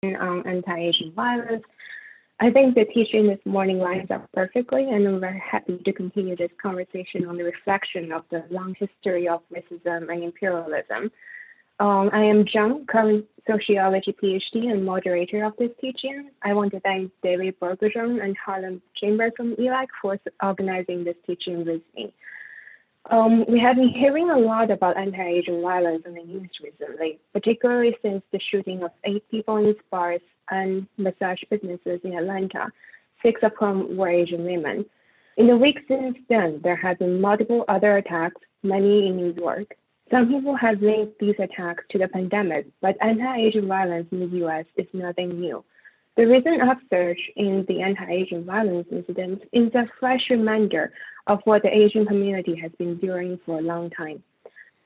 on anti-Asian violence. I think the teaching this morning lines up perfectly, and I'm very happy to continue this conversation on the reflection of the long history of racism and imperialism. I am Zhang, current sociology PhD and moderator of this teaching. I want to thank David Bergeron and Harlem Chamber from ELAC for organizing this teaching with me. We have been hearing a lot about anti-Asian violence in the news recently, particularly since the shooting of 8 people in bars and massage businesses in Atlanta, 6 of whom were Asian women. In the weeks since then, there have been multiple other attacks, many in New York. Some people have linked these attacks to the pandemic, but anti-Asian violence in the US is nothing new. The recent upsurge in the anti-Asian violence incidents is a fresh reminder of what the Asian community has been doing for a long time.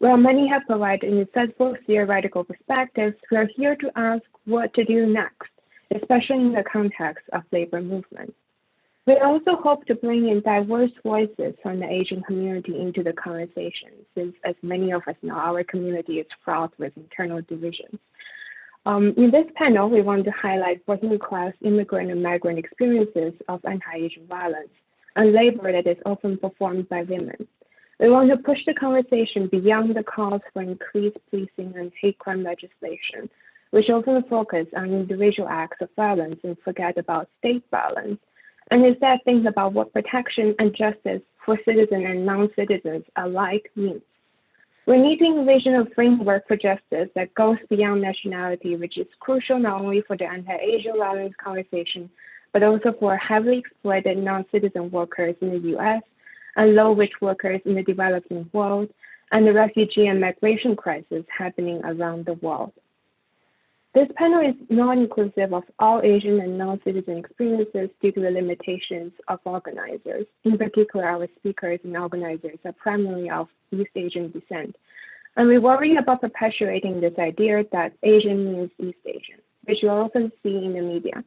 While many have provided insightful theoretical perspectives, we're here to ask what to do next, especially in the context of labor movements. We also hope to bring in diverse voices from the Asian community into the conversation, since as many of us know, our community is fraught with internal divisions. In this panel, we want to highlight working class immigrant and migrant experiences of anti-Asian violence and labor that is often performed by women. We want to push the conversation beyond the calls for increased policing and hate crime legislation, which often focus on individual acts of violence and forget about state violence, and instead think about what protection and justice for citizens and non-citizens alike means. We need to envision a framework for justice that goes beyond nationality, which is crucial not only for the anti-Asian violence conversation, but also for heavily exploited non-citizen workers in the US and low-wage workers in the developing world, and the refugee and migration crisis happening around the world. This panel is not inclusive of all Asian and non-citizen experiences due to the limitations of organizers. In particular, our speakers and organizers are primarily of East Asian descent. And we worry about perpetuating this idea that Asian means East Asian, which you often see in the media.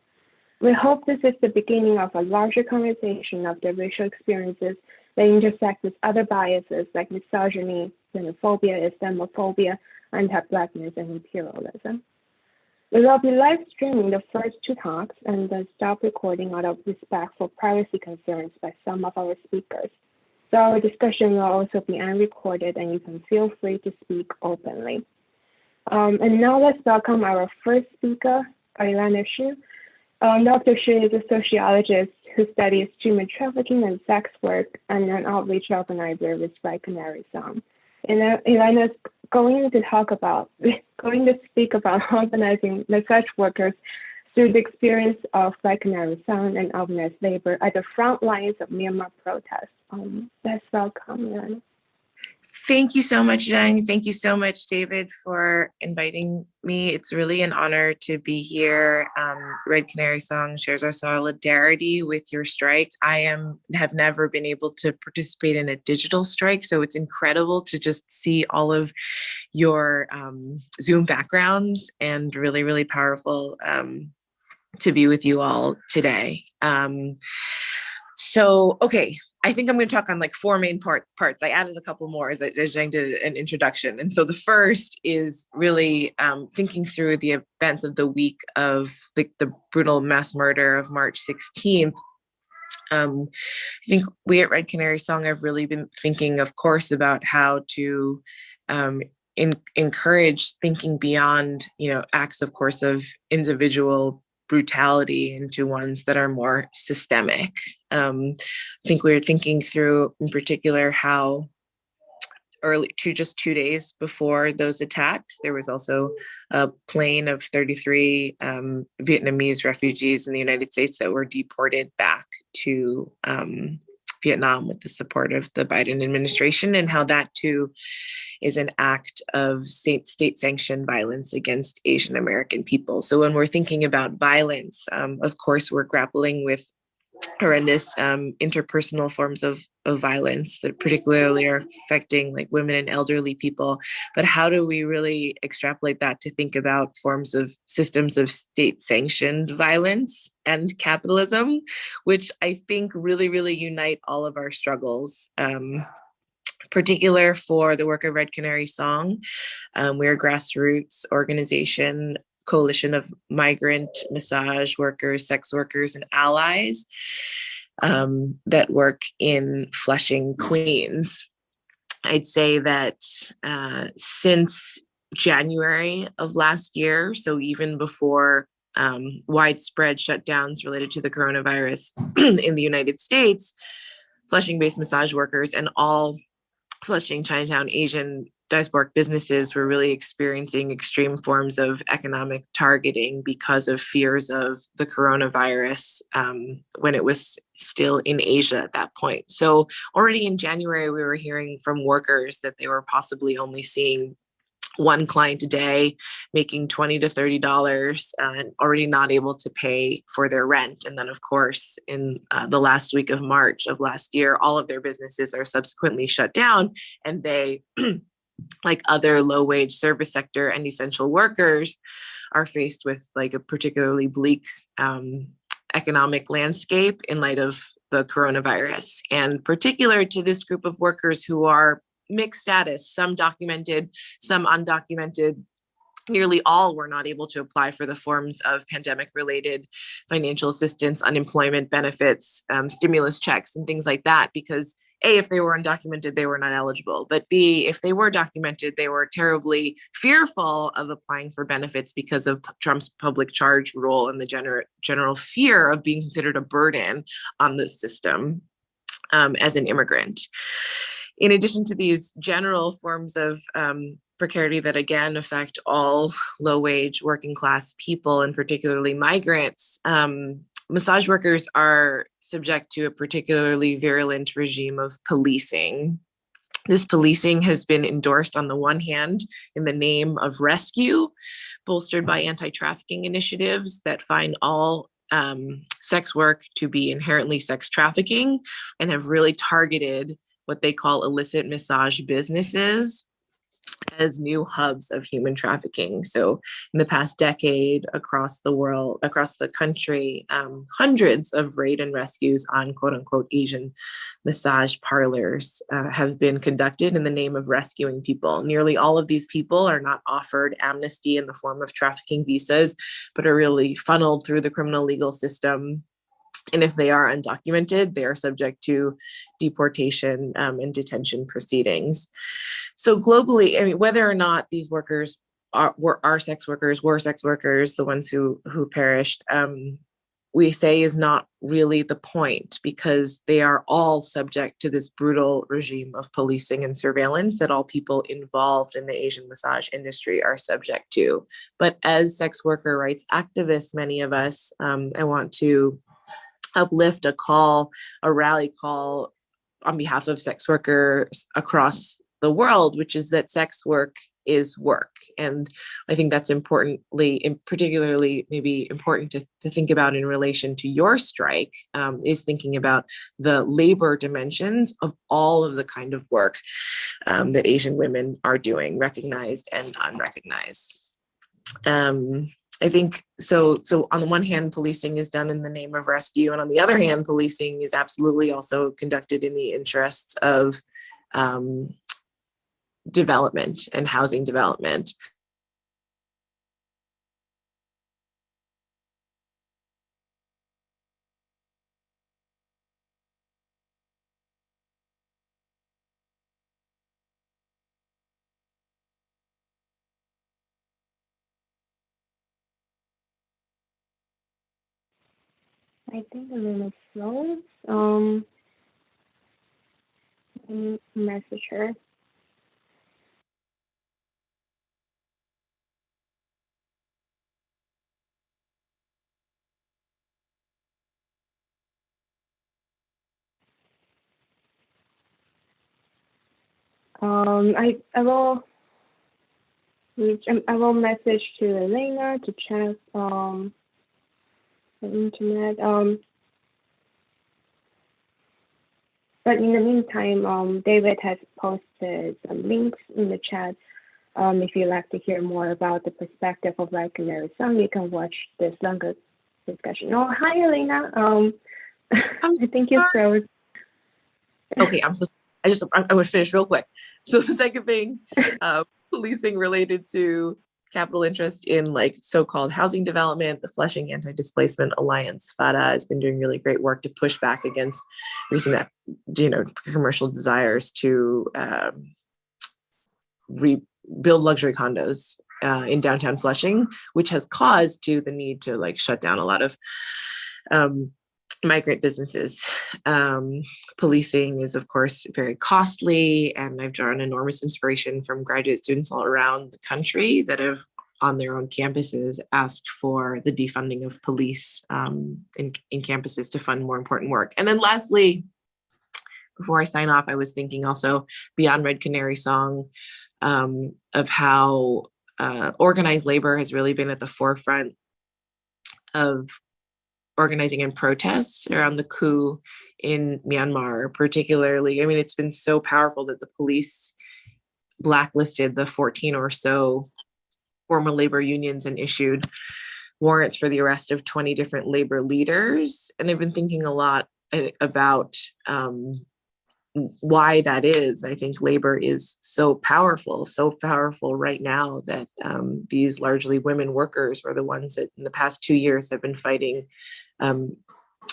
We hope this is the beginning of a larger conversation of the racial experiences that intersect with other biases like misogyny, xenophobia, Islamophobia, anti-Blackness, and imperialism. We will be live streaming the first 2 talks and then stop recording out of respect for privacy concerns by some of our speakers. So our discussion will also be unrecorded and you can feel free to speak openly. And now let's welcome our first speaker, Ailana Xu. Dr. Xu is a sociologist who studies human trafficking and sex work and an outreach organizer with Red Canary Song. And Ilana is going to speak about organizing massage workers through the experience of Red Canary Song and organized labor at the front lines of Myanmar protests. Let's welcome Ilana. Thank you so much, Zhang. Thank you so much, David, for inviting me. It's really an honor to be here. Red Canary Song shares our solidarity with your strike. Have never been able to participate in a digital strike, so it's incredible to just see all of your Zoom backgrounds, and really, really powerful to be with you all today. Okay, I think I'm going to talk on like 4 main parts. I added a couple more as Zhang did an introduction. And so the first is really thinking through the events of the week of the brutal mass murder of March 16th. I think we at Red Canary Song have really been thinking, of course, about how to encourage thinking beyond, acts, of course, of individual brutality into ones that are more systemic. I think we're thinking through in particular how just 2 days before those attacks, there was also a plane of 33 Vietnamese refugees in the United States that were deported back to Vietnam with the support of the Biden administration, and how that too is an act of state-sanctioned violence against Asian American people. So when we're thinking about violence, of course, we're grappling with horrendous interpersonal forms of violence that particularly are affecting like women and elderly people. But how do we really extrapolate that to think about systems of state-sanctioned violence and capitalism, which I think really, really unite all of our struggles. Particular for the work of Red Canary Song. We're a grassroots organization coalition of migrant massage workers, sex workers, and allies that work in Flushing, Queens. I'd say that since January of last year, so even before widespread shutdowns related to the coronavirus in the United States, Flushing-based massage workers and all Flushing, Chinatown, Asian diasporic businesses were really experiencing extreme forms of economic targeting because of fears of the coronavirus when it was still in Asia at that point. So already in January, we were hearing from workers that they were possibly only seeing one client a day, making $20 to $30, and already not able to pay for their rent. And then, of course, in the last week of March of last year, all of their businesses are subsequently shut down, and they, like other low-wage service sector and essential workers, are faced with like a particularly bleak economic landscape in light of the coronavirus. And particular to this group of workers who are mixed status, some documented, some undocumented. Nearly all were not able to apply for the forms of pandemic-related financial assistance, unemployment benefits, stimulus checks, and things like that, because A, if they were undocumented, they were not eligible. But B, if they were documented, they were terribly fearful of applying for benefits because of Trump's public charge rule and the general fear of being considered a burden on the system as an immigrant. In addition to these general forms of precarity that again affect all low-wage working class people, and particularly migrants, massage workers are subject to a particularly virulent regime of policing. This policing has been endorsed on the one hand in the name of rescue, bolstered by anti-trafficking initiatives that find all sex work to be inherently sex trafficking, and have really targeted what they call illicit massage businesses as new hubs of human trafficking. So in the past decade, across the world, across the country, hundreds of raid and rescues on quote unquote Asian massage parlors have been conducted in the name of rescuing people. Nearly all of these people are not offered amnesty in the form of trafficking visas, but are really funneled through the criminal legal system. And if they are undocumented, they are subject to deportation and detention proceedings. So globally, I mean, whether or not these workers were sex workers, the ones who perished, we say is not really the point, because they are all subject to this brutal regime of policing and surveillance that all people involved in the Asian massage industry are subject to. But as sex worker rights activists, many of us, I want to uplift a rally call on behalf of sex workers across the world, which is that sex work is work. And I think that's particularly maybe important to think about in relation to your strike, is thinking about the labor dimensions of all of the kind of work that Asian women are doing, recognized and unrecognized. I think so on the one hand, policing is done in the name of rescue, and on the other hand, policing is absolutely also conducted in the interests of development and housing development. I think the room is closed. Message her. I will message to Elena to check the internet. But in the meantime, David has posted some links in the chat. If you'd like to hear more about the perspective of like Larry Sung, you can watch this longer discussion. Oh, hi, Elena. I think you froze. Okay, I'm going to finish real quick. So the second thing, policing related to capital interest in like so-called housing development. The Flushing Anti-Displacement Alliance, FADA, has been doing really great work to push back against recent, commercial desires to rebuild luxury condos in downtown Flushing, which has caused the need to like shut down a lot of migrant businesses. Policing is, of course, very costly, and I've drawn enormous inspiration from graduate students all around the country that have, on their own campuses, asked for the defunding of police in campuses to fund more important work. And then lastly, before I sign off, I was thinking also beyond Red Canary Song of how organized labor has really been at the forefront of organizing and protests around the coup in Myanmar, particularly. I mean, it's been so powerful that the police blacklisted the 14 or so former labor unions and issued warrants for the arrest of 20 different labor leaders. And I've been thinking a lot about why that is. I think labor is so powerful right now that these largely women workers were the ones that in the past 2 years have been fighting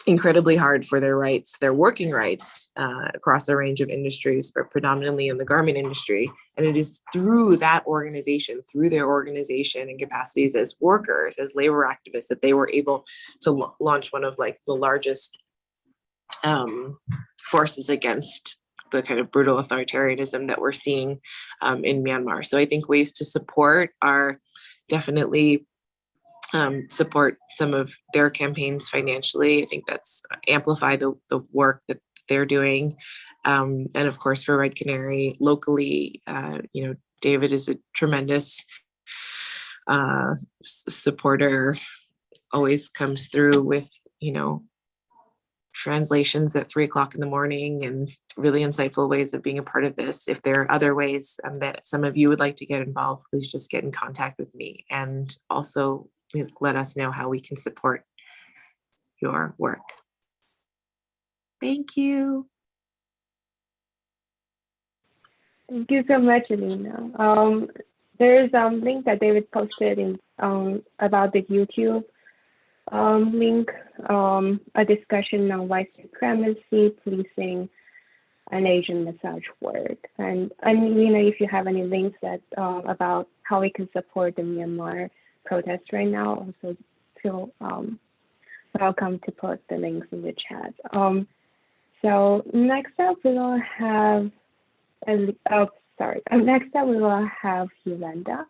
incredibly hard for their rights, their working rights across a range of industries, but predominantly in the garment industry. And it is through that organization, through their organization and capacities as workers, as labor activists, that they were able to launch one of like the largest forces against the kind of brutal authoritarianism that we're seeing in Myanmar. So I think ways to support are definitely support some of their campaigns financially. I think that's amplify the work that they're doing. And of course, for Red Canary locally, David is a tremendous supporter, always comes through with, translations at 3:00 in the morning and really insightful ways of being a part of this. If there are other ways that some of you would like to get involved, please just get in contact with me, and also let us know how we can support your work. Thank you. Thank you so much, Alina. There's a link that David posted in about the YouTube link, a discussion on white supremacy, policing, and Asian massage work. And if you have any links that about how we can support the Myanmar protests right now, also feel welcome to put the links in the chat. So next up we will have Yolanda.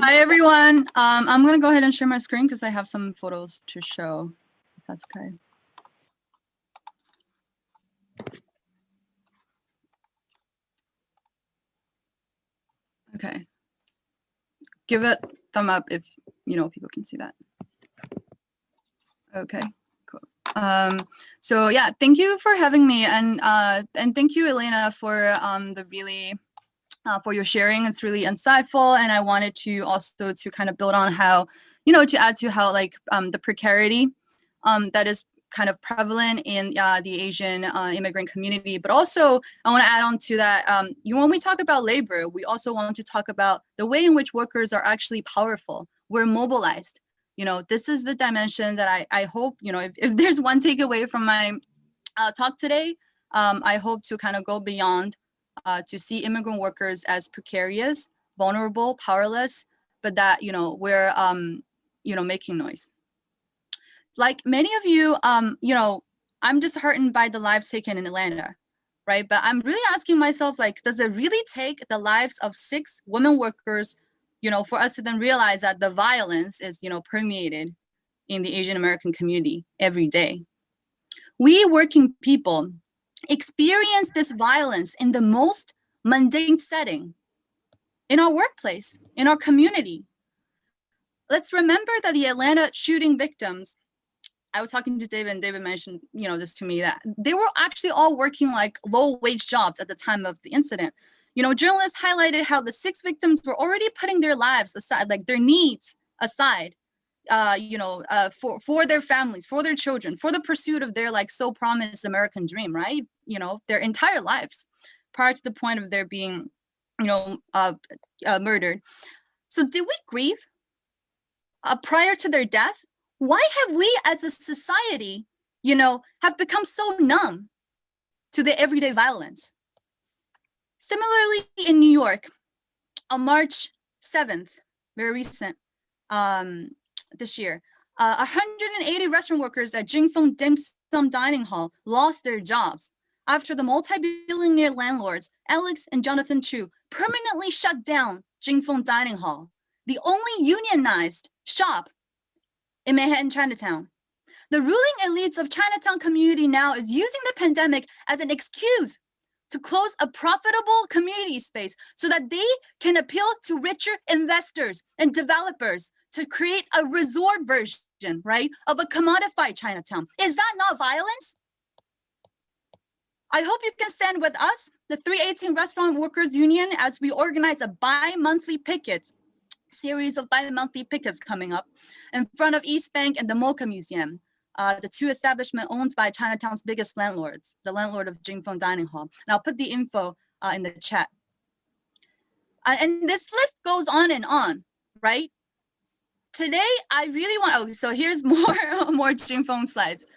Hi everyone. I'm gonna go ahead and share my screen because I have some photos to show. If that's okay. Okay. Give it thumb up if people can see that. Okay, cool. So yeah, thank you for having me, and thank you, Elena, for the really for your sharing. It's really insightful, and I wanted to also to kind of build on how to add to how like the precarity that is kind of prevalent in the Asian immigrant community. But also, I want to add on to that, when we talk about labor, we also want to talk about the way in which workers are actually powerful. We're mobilized. This is the dimension that I hope, if there's one takeaway from my talk today, I hope to kind of go beyond to see immigrant workers as precarious, vulnerable, powerless, but that, we're, making noise. Like many of you, I'm just heartened by the lives taken in Atlanta, right? But I'm really asking myself, like, does it really take the lives of 6 women workers, for us to then realize that the violence is, permeated in the Asian American community every day? We working people experience this violence in the most mundane setting, in our workplace, in our community. Let's remember that the Atlanta shooting victims, I was talking to David, and David mentioned, this to me, that they were actually all working like low-wage jobs at the time of the incident. Journalists highlighted how the 6 victims were already putting their lives aside, like their needs aside, for their families, for their children, for the pursuit of their like so promised American dream, right? Their entire lives, prior to the point of their being murdered. So did we grieve prior to their death? Why have we as a society, have become so numb to the everyday violence? Similarly, in New York, on March 7th, very recent, this year, 180 restaurant workers at Jingfeng Dim Sum Dining Hall lost their jobs after the multi-billionaire landlords, Alex and Jonathan Chu, permanently shut down Jingfeng Dining Hall, the only unionized shop in Manhattan, Chinatown. The ruling elites of Chinatown community now is using the pandemic as an excuse to close a profitable community space so that they can appeal to richer investors and developers to create a resort version, right, of a commodified Chinatown. Is that not violence? I hope you can stand with us, the 318 Restaurant Workers Union, as we organize a bi-monthly pickets, series of bi-monthly pickets coming up in front of East Bank and the Mocha Museum, the two establishments owned by Chinatown's biggest landlords, the landlord of Jingfeng Dining Hall. And I'll put the info in the chat. And this list goes on, right? Today, I really want, so here's more Jingfeng slides.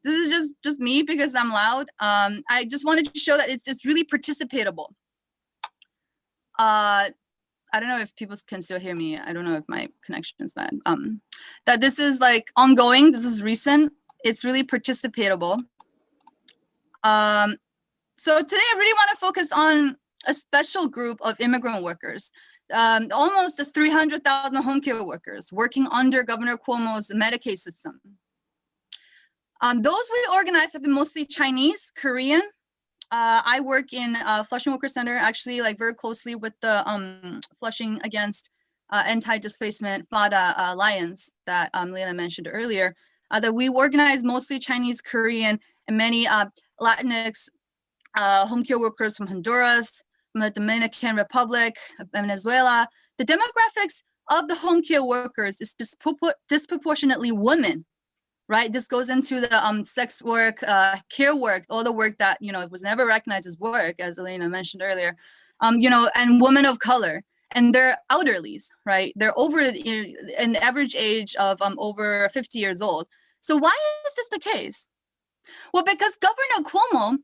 This is just me because I'm loud. I just wanted to show that it's really participatable. I don't know if people can still hear me. I don't know if my connection is bad. That this is like ongoing. This is recent. It's really participatable. So today I really want to focus on a special group of immigrant workers. Almost 300,000 home care workers working under Governor Cuomo's Medicaid system. Those we organize have been mostly Chinese, Korean. I work in Flushing Worker Center, actually, like very closely with the Flushing Against Anti-Displacement FADA Alliance that Lena mentioned earlier. That we organize mostly Chinese, Korean, and many Latinx home care workers from Honduras, from the Dominican Republic, Venezuela. The demographics of the home care workers is disproportionately women. Right, this goes into the sex work, care work, all the work that was never recognized as work, as Elena mentioned earlier. And women of color, and they're elderlies, right? They're over an average age of over 50 years old. So why is this the case? Well, because Governor Cuomo,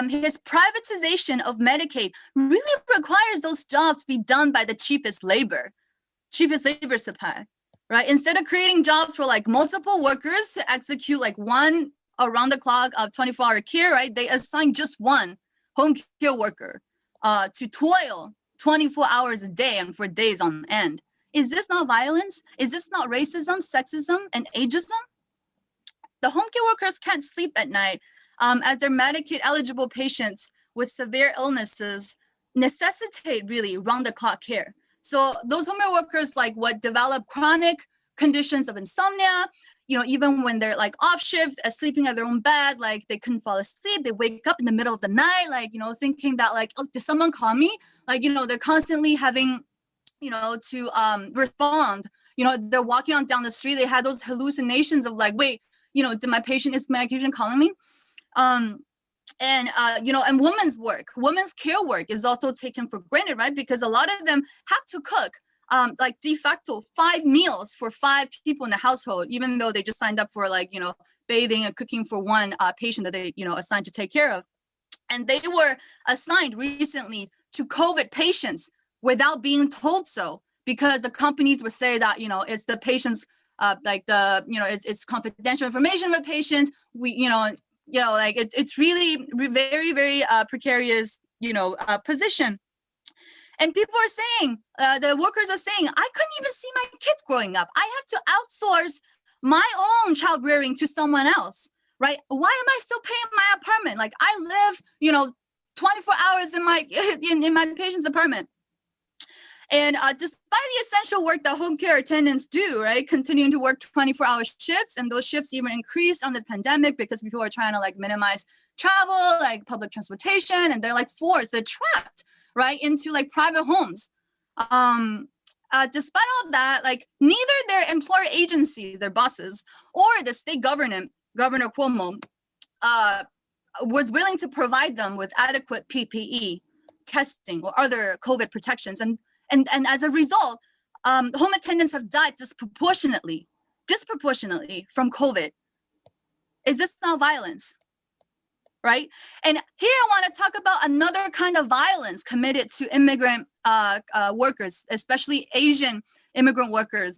his privatization of Medicaid really requires those jobs be done by the cheapest labor supply. Right? Instead of creating jobs for like multiple workers to execute like one around the clock of 24-hour care, right? They assign just one home care worker to toil 24 hours a day and for days on end. Is this not violence? Is this not racism, sexism, and ageism? The home care workers can't sleep at night as their Medicaid eligible patients with severe illnesses necessitate really round-the-clock care. So those home care workers develop chronic conditions of insomnia, even when they're like off shift, sleeping at their own bed, like they couldn't fall asleep. They wake up in the middle of the night, thinking that oh, did someone call me? They're constantly having, to respond. They're walking on down the street. They had those hallucinations of wait, is my patient calling me? And women's care work is also taken for granted, right? Because a lot of them have to cook de facto 5 meals for 5 people in the household, even though they just signed up for bathing and cooking for one patient that they, assigned to take care of. And they were assigned recently to COVID patients without being told so, because the companies would say that, it's the patient's it's confidential information with patients. It's really very, very precarious, position. And people are saying, the workers are saying, I couldn't even see my kids growing up. I have to outsource my own child rearing to someone else, right? Why am I still paying my apartment? I live, 24 hours in my patient's apartment. And despite the essential work that home care attendants do, right, continuing to work 24-hour shifts, and those shifts even increased on the pandemic because people are trying to minimize travel, public transportation, and they're forced, they're trapped, right, into private homes. Despite all that, neither their employer agency, their bosses, or the state government, Governor Cuomo, was willing to provide them with adequate PPE, testing or other COVID protections. And as a result, home attendants have died disproportionately from COVID. Is this not violence? Right? And here I want to talk about another kind of violence committed to immigrant workers, especially Asian immigrant workers.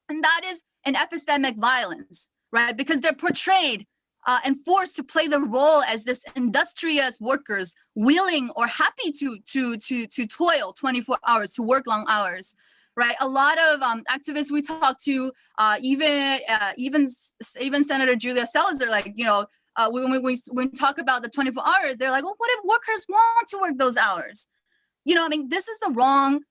And that is an epistemic violence, right? Because they're portrayed and forced to play the role as this industrious workers, willing or happy to toil 24 hours, to work long hours, right? A lot of activists we talk to, even Senator Julia Salazar, like, you know, when we talk about the 24 hours, they're like, well, what if workers want to work those hours? You know, I mean, this is the wrong,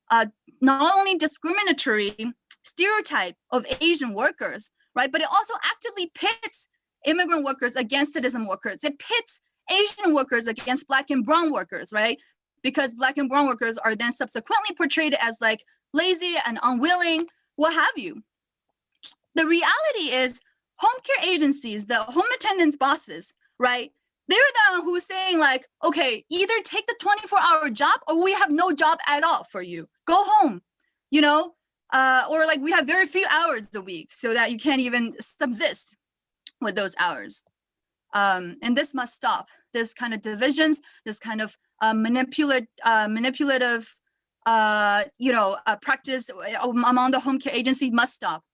not only discriminatory stereotype of Asian workers, right? But it also actively pits immigrant workers against citizen workers. It pits Asian workers against Black and brown workers, right? Because Black and brown workers are then subsequently portrayed as like lazy and unwilling, what have you. The reality is, home care agencies, the home attendants bosses, right? They're the one who's saying like, okay, either take the 24-hour job or we have no job at all for you. Go home, you know? Or like we have very few hours a week so that you can't even subsist with those hours. And this must stop. This kind of divisions, this kind of manipulative, practice among the home care agencies must stop.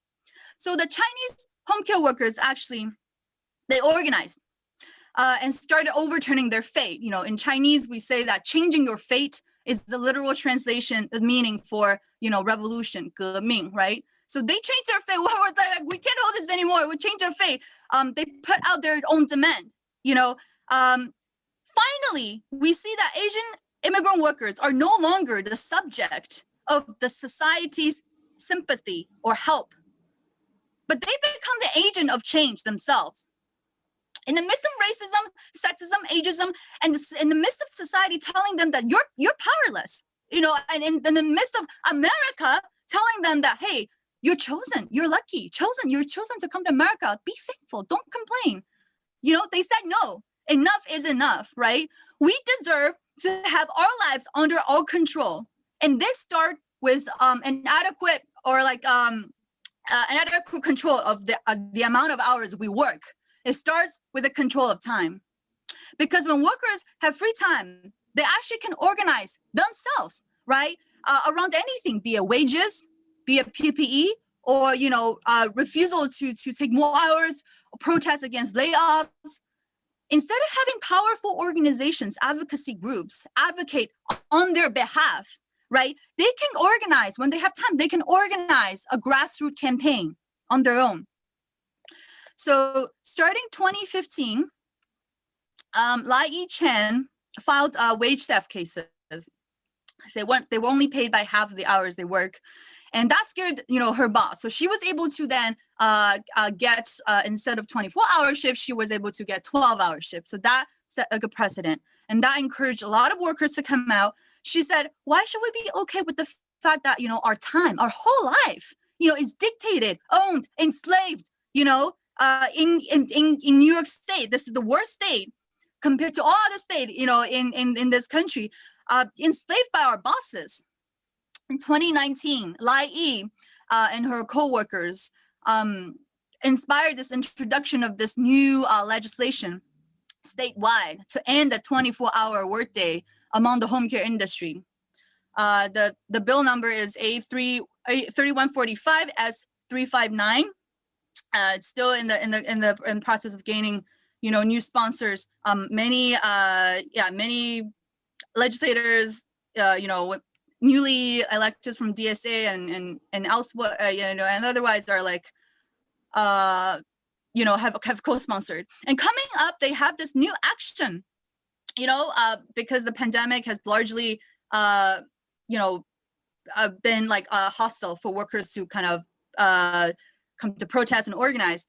So the Chinese home care workers actually, they organized and started overturning their fate. You know, in Chinese, we say that changing your fate is the literal translation of meaning for, you know, revolution, 革命, right? So they changed their fate. Like, we can't hold this anymore. We changed our fate. They put out their own demand, you know. Finally, we see that Asian immigrant workers are no longer the subject of the society's sympathy or help, but they become the agent of change themselves. In the midst of racism, sexism, ageism, and in the midst of society telling them that you're powerless, you know, and in the midst of America telling them that, hey, you're chosen, you're lucky, you're chosen to come to America, be thankful, don't complain. You know, they said no, enough is enough, right? We deserve to have our lives under our control. And this starts with an adequate control of the amount of hours we work. It starts with the control of time. Because when workers have free time, they actually can organize themselves, right? Around anything, be it wages, be it PPE, or, you know, refusal to take more hours, or protest against layoffs. Instead of having powerful organizations, advocacy groups, advocate on their behalf, right? They can organize, when they have time, they can organize a grassroots campaign on their own. So starting 2015, Lai Yi-Chen filed wage theft cases. They were only paid by half of the hours they work. And that scared, you know, her boss. So she was able to then get, instead of 24-hour shifts, she was able to get 12-hour shifts. So that set a good precedent. And that encouraged a lot of workers to come out. She said, why should we be okay with the fact that, you know, our time, our whole life, you know, is dictated, owned, enslaved, you know, in New York State. This is the worst state compared to all other states, you know, in this country, enslaved by our bosses. In 2019, Lai Yi and her co-workers inspired this introduction of this new legislation statewide to end the 24-hour workday among the home care industry. The bill number is A3145 S359. It's still in the process of gaining, you know, new sponsors. Many legislators, you know, newly elected from DSA and elsewhere, you know, and otherwise are like, you know, have co-sponsored. And coming up, they have this new action, you know, because the pandemic has largely, you know, been like hostile for workers to kind of come to protest and organize.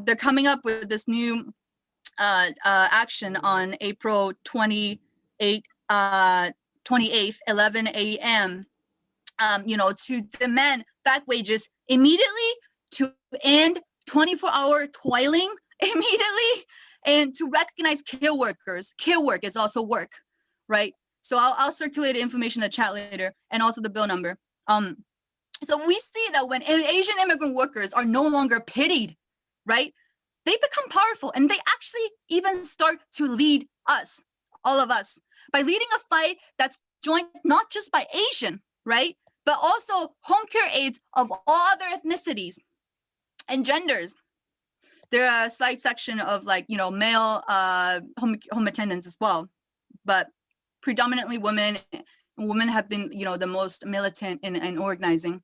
They're coming up with this new action on April 28th, 11 a.m., you know, to demand back wages immediately, to end 24-hour toiling immediately, and to recognize care workers. Care work is also work, right? So I'll circulate the information in the chat later, and also the bill number. So we see that when Asian immigrant workers are no longer pitied, right? They become powerful, and they actually even start to lead us, all of us, by leading a fight that's joined not just by Asian, right? But also home care aides of all other ethnicities and genders. There are a slight section of male home attendants as well, but predominantly women. Women have been, the most militant in organizing.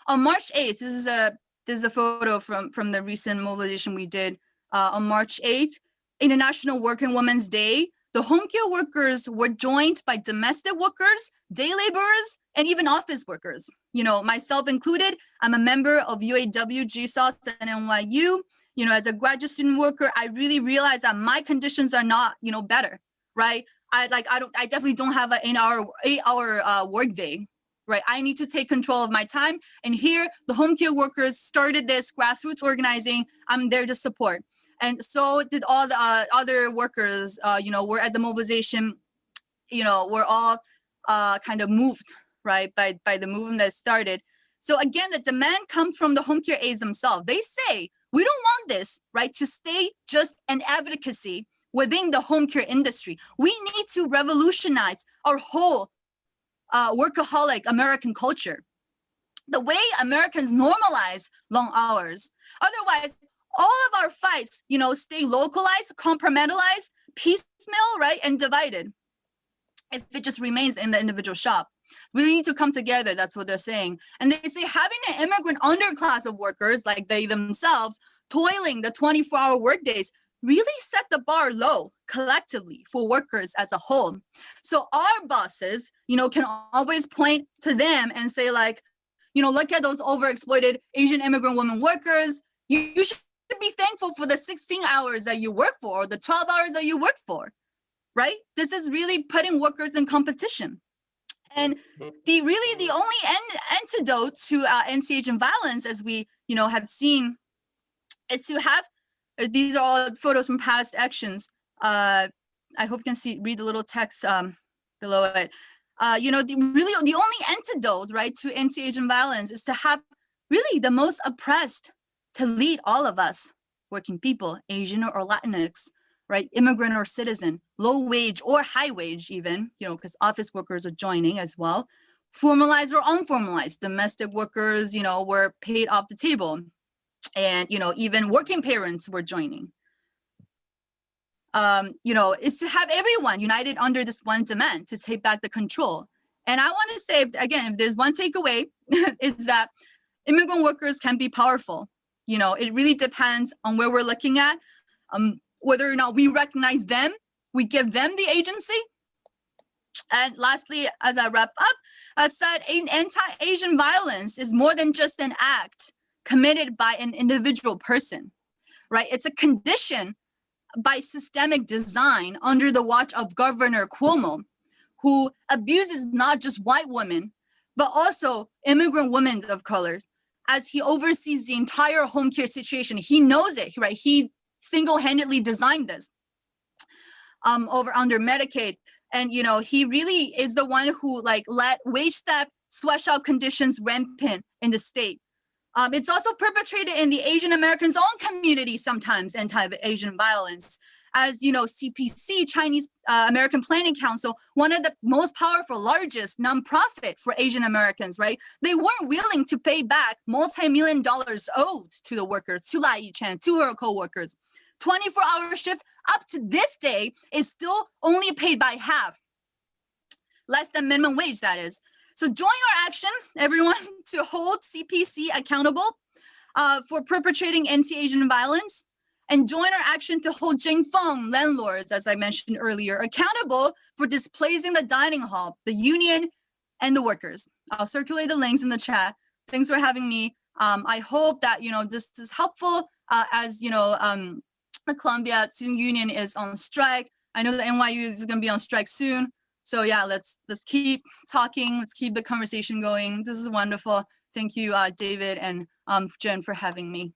On March 8th, this is a photo from the recent mobilization we did on March 8th, International Working Women's Day. The home care workers were joined by domestic workers, day laborers, and even office workers. Myself included. I'm a member of UAW, GSOS, and NYU. As a graduate student worker, I really realized that my conditions are not, better, right? I definitely don't have an 8-hour work day, right? I need to take control of my time. And here, the home care workers started this grassroots organizing. I'm there to support. And so did all the other workers, were at the mobilization, we're all kind of moved, right, by the movement that started. So again, the demand comes from the home care aides themselves. They say, we don't want this, right, to stay just an advocacy within the home care industry. We need to revolutionize our whole workaholic American culture. The way Americans normalize long hours. Otherwise, all of our fights, stay localized, compartmentalized, piecemeal, right, and divided. If it just remains in the individual shop. We need to come together, that's what they're saying. And they say having an immigrant underclass of workers, like they themselves, toiling the 24-hour workdays, really set the bar low collectively for workers as a whole. So our bosses, can always point to them and say look at those overexploited Asian immigrant women workers. You should be thankful for the 16 hours that you work for, or the 12 hours that you work for, right? This is really putting workers in competition. And the only antidote to anti-Asian violence, as we, have seen, is to have, these are all photos from past actions. I hope you can read the little text below it. The only antidote, right, to anti-Asian violence is to have really the most oppressed to lead all of us, working people, Asian or Latinx, right, immigrant or citizen, low wage or high wage even, because office workers are joining as well, formalized or unformalized, domestic workers, were paid off the table, and, even working parents were joining. Is to have everyone united under this one demand to take back the control. And I want to say, again, if there's one takeaway, is that immigrant workers can be powerful. It really depends on where we're looking at, whether or not we recognize them, we give them the agency. And lastly, as I wrap up, I said anti-Asian violence is more than just an act committed by an individual person, right? It's a condition by systemic design under the watch of Governor Cuomo, who abuses not just white women, but also immigrant women of colors, as he oversees the entire home care situation. He knows it, right? He single-handedly designed this under Medicaid. And, he really is the one who let wage theft, sweatshop conditions rampant in the state. It's also perpetrated in the Asian Americans' own community sometimes, anti-Asian violence. As CPC, Chinese American Planning Council, one of the most powerful, largest nonprofit for Asian Americans, right? They weren't willing to pay back multi-million dollars owed to the workers, to Lai Yi-Chen, to her co-workers. 24-hour shifts up to this day is still only paid by half. Less than minimum wage, that is. So join our action, everyone, to hold CPC accountable for perpetrating anti-Asian violence, and join our action to hold Jing Feng landlords, as I mentioned earlier, accountable for displacing the dining hall, the union, and the workers. I'll circulate the links in the chat. Thanks for having me. I hope that, this is helpful as, the Columbia Student Union is on strike. I know the NYU is going to be on strike soon. So yeah, let's keep talking. Let's keep the conversation going. This is wonderful. Thank you, David and Jen, for having me.